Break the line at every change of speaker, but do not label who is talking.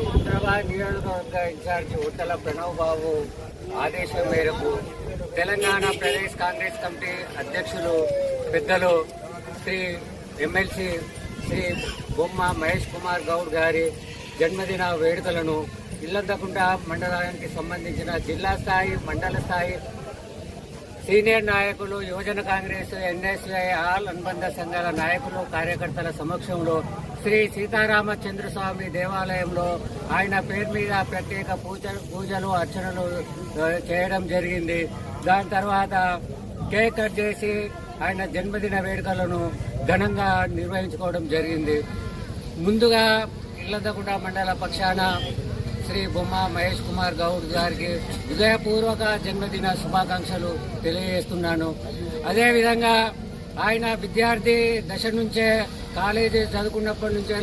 హైదరాబాద్ నియోజకవర్గ ఇన్ఛార్జి ఉట్టల ప్రణవ్ బాబు ఆదేశం మేరకు తెలంగాణ ప్రదేశ్ కాంగ్రెస్ కమిటీ అధ్యక్షులు పెద్దలు శ్రీ ఎమ్మెల్సీ శ్రీ బొమ్మ మహేష్ కుమార్ గౌడ్ గారి జన్మదిన వేడుకలను ఇల్లంతకుంట మండలానికి సంబంధించిన జిల్లా స్థాయి మండల స్థాయి సీనియర్ నాయకులు యువజన కాంగ్రెస్ ఎన్ఎస్ఐ ఆల్ అనుబంధ సంఘాల నాయకులు కార్యకర్తల సమక్షంలో శ్రీ సీతారామచంద్రస్వామి దేవాలయంలో ఆయన పేరు మీద ప్రత్యేక పూజలు అర్చనలు చేయడం జరిగింది. దాని తర్వాత కేక్ కట్ చేసి ఆయన జన్మదిన వేడుకలను ఘనంగా నిర్వహించుకోవడం జరిగింది. ముందుగా ఇల్లంతకుంట మండల పక్షాన శ్రీ బొమ్మ మహేష్ కుమార్ గౌడ్ గారికి హృదయపూర్వక జన్మదిన శుభాకాంక్షలు తెలియజేస్తున్నాను. అదేవిధంగా ఆయన విద్యార్థి దశ నుంచే కాలేజీ చదువుకున్నప్పటి నుంచే